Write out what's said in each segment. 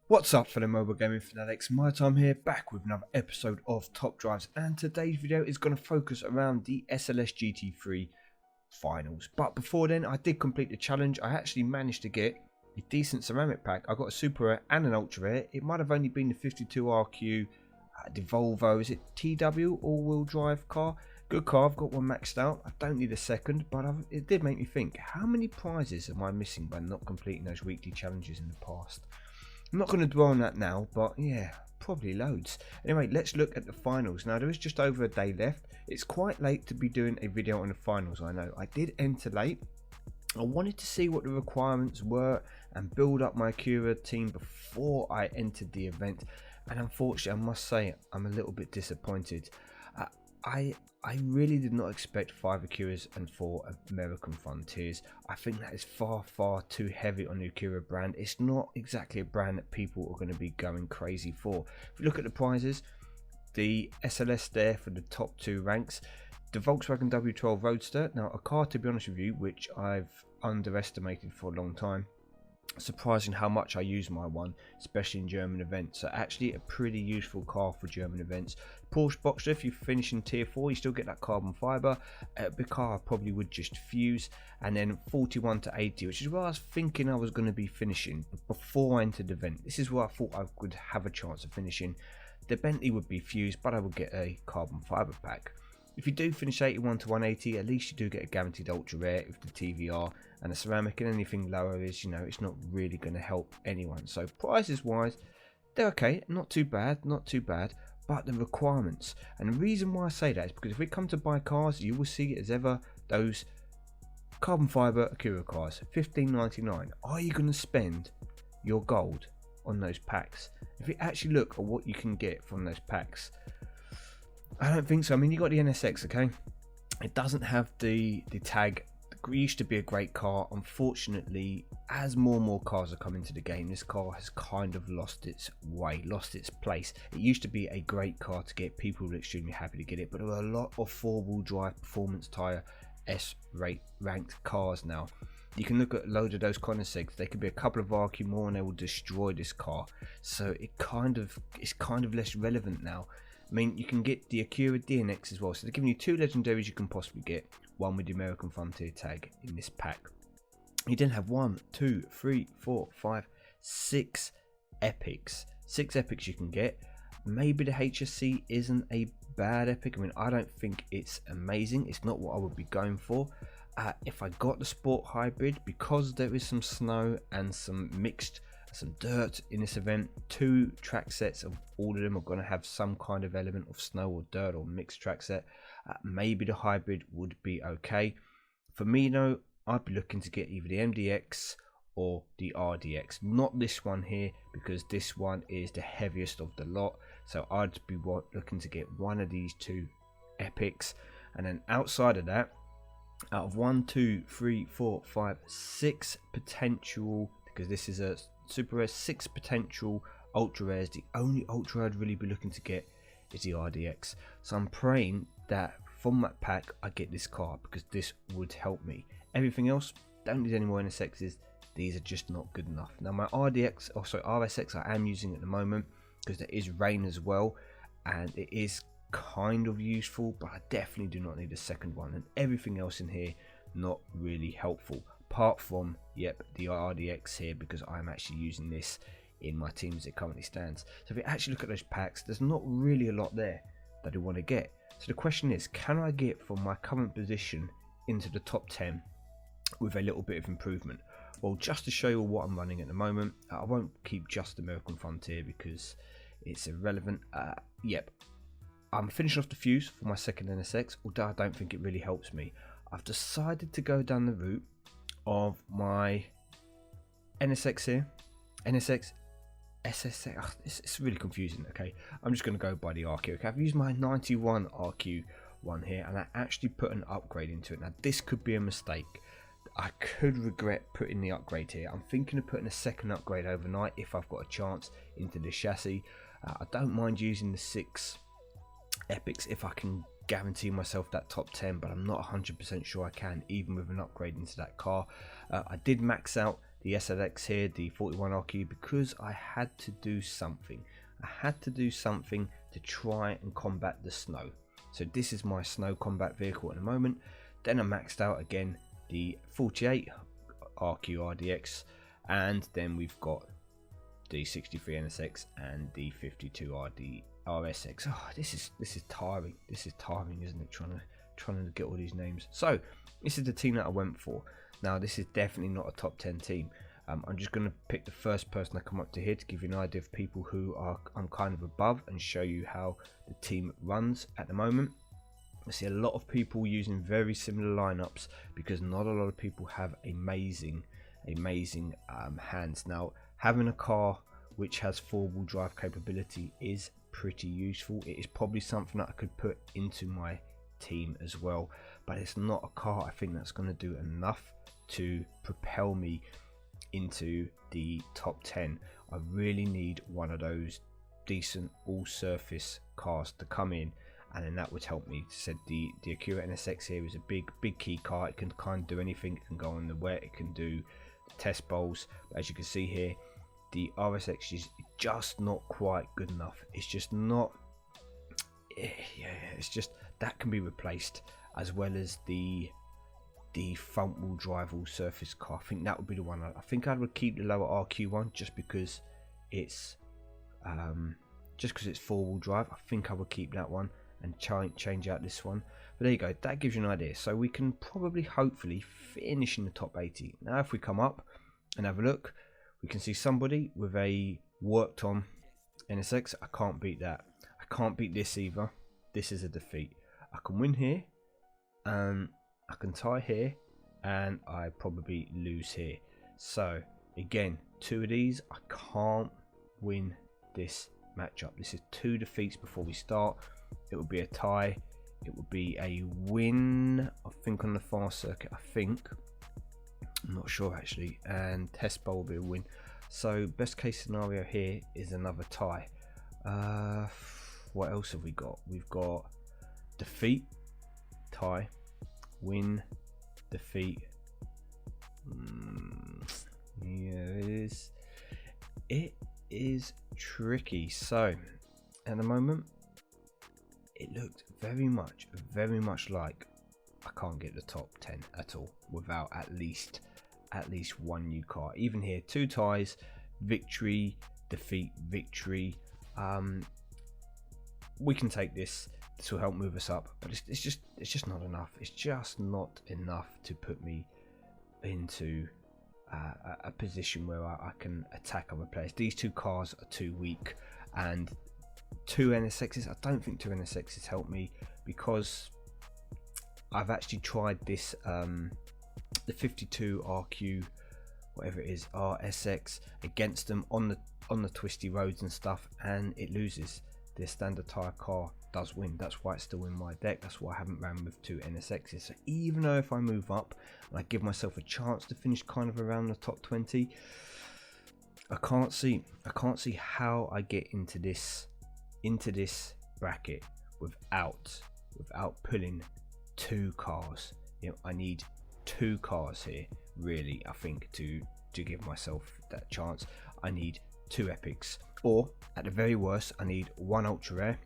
What's up fellow mobile gaming fanatics, MyTyme here, back with another episode of Top Drives, and today's video is going to focus around the SLS GT3 finals. But before then, I did complete the challenge. I actually managed to get a decent ceramic pack. I got a super rare and an ultra rare. It might have only been the 52RQ, the Volvo, is it TW all-wheel drive car? Good car, I've got one maxed out. I don't need a second, but it did make me think, how many prizes am I missing by not completing those weekly challenges in the past? I'm not going to dwell on that now, but yeah, probably loads. Anyway, let's look at the finals. Now, there is just over a day left. It's quite late to be doing a video on the finals, I know. I did enter late. I wanted to see what the requirements were and build up my Acura team before I entered the event. And unfortunately, I must say, I'm a little bit disappointed. I really did not expect 5 Acuras and 4 American Frontiers. I think that is far too heavy on the Acura brand. It's not exactly a brand that people are going to be going crazy for. If you look at the prizes, the SLS there for the top 2 ranks, the Volkswagen W12 Roadster, now a car, to be honest with you, which I've underestimated for a long time. Surprising how much I use my one, especially in German events. So actually a pretty useful car for German events. Porsche Boxster, if you finish in tier 4, you still get that carbon fibre. The car I probably would just fuse. And then 41 to 80, which is where I was thinking I was going to be finishing before I entered the event. This is where I thought I would have a chance of finishing. The Bentley would be fused, but I would get a carbon fibre pack. If you do finish 81 to 180, at least you do get a guaranteed ultra rare with the TVR and the ceramic, and anything lower is, you know, it's not really going to help anyone. So prices wise, they're okay, not too bad, but the requirements, and the reason why I say that is because if we come to buy cars, you will see as ever those carbon fibre Acura cars, $15.99. Are you going to spend your gold on those packs? If you actually look at what you can get from those packs, I don't think so. I mean, you got the NSX, okay? It doesn't have the tag. It used to be a great car. Unfortunately, as more and more cars are coming to the game, this car has kind of lost its way, lost its place. It used to be a great car to get. People were extremely happy to get it, but there are a lot of four-wheel drive performance tyre S-rate ranked cars now. You can look at a load of those kind of segs. They could be a couple of RQ more and they will destroy this car. So it's kind of less relevant now. I mean, you can get the Acura DNX as well. So they're giving you 2 legendaries you can possibly get. One with the American Frontier tag in this pack. You then have 1, 2, 3, 4, 5, 6 epics. 6 epics you can get. Maybe the HSC isn't a bad epic. I mean, I don't think it's amazing. It's not what I would be going for. If I got the Sport Hybrid, because there is some snow and some dirt in this event, 2 track sets of all of them are going to have some kind of element of snow or dirt or mixed track set. Maybe the hybrid would be okay. For me though, I'd be looking to get either the MDX or the RDX, not this one here, because this one is the heaviest of the lot. So I'd be looking to get one of these 2 epics, and then outside of that, out of 1, 2, 3, 4, 5, 6 potential, because this is a super rare, 6 potential ultra rares, the only ultra I'd really be looking to get is the RDX. So I'm praying that from that pack I get this car, because this would help me. Everything else, don't need any more NSXs. These are just not good enough. Now my RDX, also RSX, I am using at the moment because there is rain as well, and it is kind of useful, but I definitely do not need a second one. And everything else in here, not really helpful. Apart from, yep, the RDX here, because I'm actually using this in my team as it currently stands. So if you actually look at those packs, there's not really a lot there that I want to get. So the question is, can I get from my current position into the top 10 with a little bit of improvement? Well, just to show you what I'm running at the moment, I won't keep just American Frontier because it's irrelevant. Yep, I'm finishing off the fuse for my second NSX, although I don't think it really helps me. I've decided to go down the route of my NSX here, NSX, SSX, it's really confusing. Okay, I'm just going to go by the RQ. Okay, I've used my 91 RQ one here, and I actually put an upgrade into it. Now this could be a mistake. I could regret putting the upgrade here. I'm thinking of putting a second upgrade overnight if I've got a chance into the chassis. I don't mind using the 6 epics if I can guarantee myself that top 10, but I'm not 100% sure I can, even with an upgrade into that car. I did max out the SLX here, the 41RQ, because I had to do something. I had to do something to try and combat the snow. So this is my snow combat vehicle at the moment. Then I maxed out again the 48RQ RDX, and then we've got the 63 NSX and the 52 RSX. Oh, this is tiring. This is tiring, isn't it? Trying to get all these names. So this is the team that I went for. Now this is definitely not a top 10 team. I'm just going to pick the first person I come up to here to give you an idea of people who I'm kind of above, and show you how the team runs at the moment. I see a lot of people using very similar lineups because not a lot of people have amazing hands. Now, having a car which has four-wheel drive capability is pretty useful. It is probably something that I could put into my team as well, but it's not a car I think that's going to do enough to propel me into the top 10. I really need one of those decent all-surface cars to come in, and then that would help me. Said the Acura NSX here is a big key car. It can kind of do anything. It can go on the wet, it can do test bowls, but as you can see here, the RSX is just not quite good enough. It's just not, it's just, that can be replaced, as well as the front wheel drive all surface car. I think that would be the one. I think I would keep the lower RQ one just because it's four wheel drive. I think I would keep that one and change out this one. But there you go, that gives you an idea. So we can probably hopefully finish in the top 80. Now if we come up and have a look, we can see somebody with a worked on NSX. I can't beat that. I can't beat this either. This is a defeat. I can win here, and I can tie here, and I probably lose here. So again, two of these, I can't win this matchup. This is two defeats before we start. It would be a tie, it would be a win, I think, on the fast circuit. I think, I'm not sure actually, and test bowl will be a win. So best case scenario here is another tie. What else have we got? We've got defeat, tie, win, defeat. Yeah, it is tricky. So at the moment, it looked very much like I can't get the top 10 at all without at least one new car. Even here, two ties, victory, defeat, victory. We can take this. This will help move us up, but it's just not enough. It's just not enough to put me into a position where I can attack other players. These two cars are too weak, and two NSXs, I don't think two NSXs help me, because I've actually tried this the 52 RQ, whatever it is, RSX, against them on the twisty roads and stuff, and it loses. The standard tire car does win. That's why it's still in my deck. That's why I haven't ran with two NSXs. So even though if I move up and I give myself a chance to finish kind of around the top 20, I can't see how I get into this bracket without pulling two cars. You know, I need two cars here, really, I think, to give myself that chance. I need two epics, or at the very worst, I need one ultra rare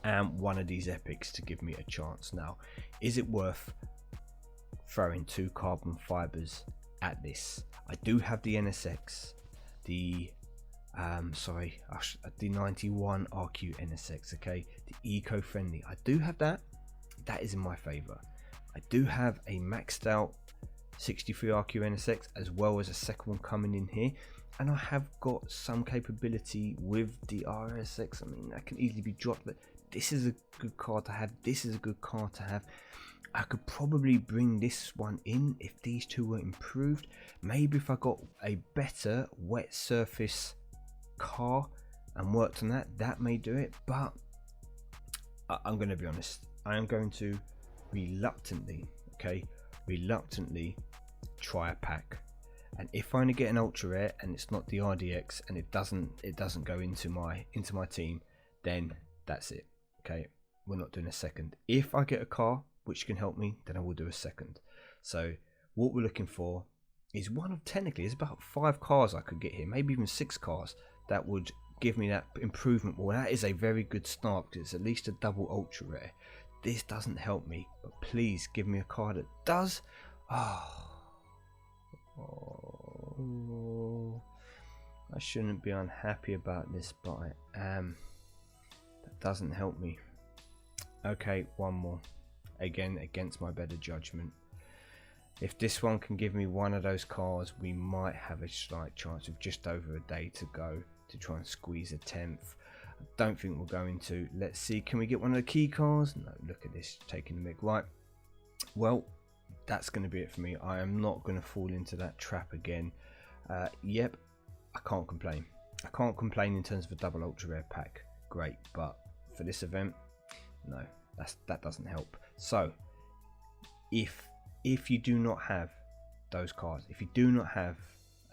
and one of these epics to give me a chance. Now, is it worth throwing two carbon fibers at this? I do have the NSX, the 91 RQ NSX, okay, the eco-friendly. I do have that. That is in my favor. I do have a maxed out 63 RQ NSX, as well as a second one coming in here, and I have got some capability with the RSX. I mean, that can easily be dropped, but this is a good car to have. This is a good car to have. I could probably bring this one in if these two were improved. Maybe if I got a better wet surface car and worked on that, that may do it. But I'm going to be honest, I am going to reluctantly try a pack, and if I only get an ultra rare and it's not the RDX and it doesn't go into my team, then that's it. Okay, we're not doing a second. If I get a car which can help me, then I will do a second. So what we're looking for is one of, technically, there's about 5 cars I could get here, maybe even 6 cars that would give me that improvement. Well, that is a very good start because it's at least a double ultra rare. This doesn't help me, but please give me a car that does. Oh, I shouldn't be unhappy about this, but I am. That doesn't help me. Okay, one more. Again, against my better judgment. If this one can give me one of those cars, we might have a slight chance with just over a day to go to try and squeeze a 10th. I don't think we're going to. Let's see, can we get one of the key cars? No, look at this, taking the mic. Right, well, that's going to be it for me. I am not going to fall into that trap again. Yep, I can't complain. I can't complain in terms of a double ultra rare pack. Great, but for this event, no, that doesn't help. So if you do not have those cars, if you do not have,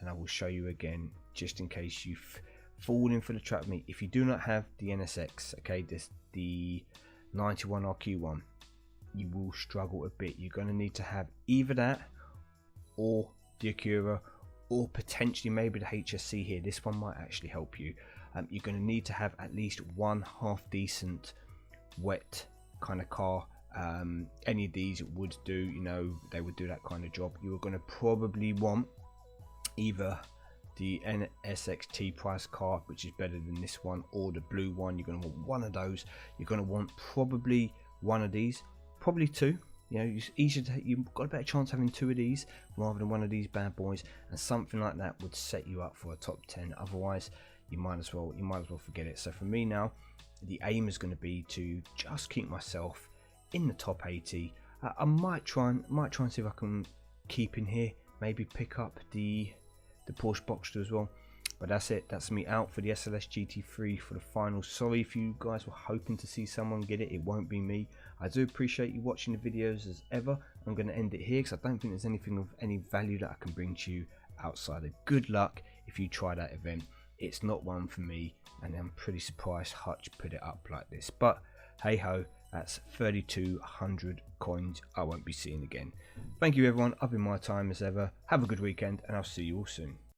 and I will show you again just in case you've fallen for the trap of me, if you do not have the NSX, okay, the 91 RQ1, you will struggle a bit. You're going to need to have either that or the Acura, or potentially maybe the HSC here. This one might actually help you. You're going to need to have at least one half decent wet kind of car. Any of these would do, you know, they would do that kind of job. You are going to probably want either the NSX price car, which is better than this one, or the blue one. You're going to want one of those. You're going to want probably one of these, probably 2. You know, you've got a better chance having 2 of these rather than one of these bad boys, and something like that would set you up for a top 10. Otherwise, you might as well forget it. So for me now, the aim is going to be to just keep myself in the top 80. I might try and see if I can keep in here, maybe pick up the Porsche Boxster as well. But that's it. That's me out for the SLS GT3 for the final. Sorry if you guys were hoping to see someone get it. It won't be me. I do appreciate you watching the videos as ever. I'm going to end it here because I don't think there's anything of any value that I can bring to you outside of good luck if you try that event. It's not one for me, and I'm pretty surprised Hutch put it up like this. But hey ho, that's 3,200 coins I won't be seeing again. Thank you everyone. I've been MyTyme as ever. Have a good weekend, and I'll see you all soon.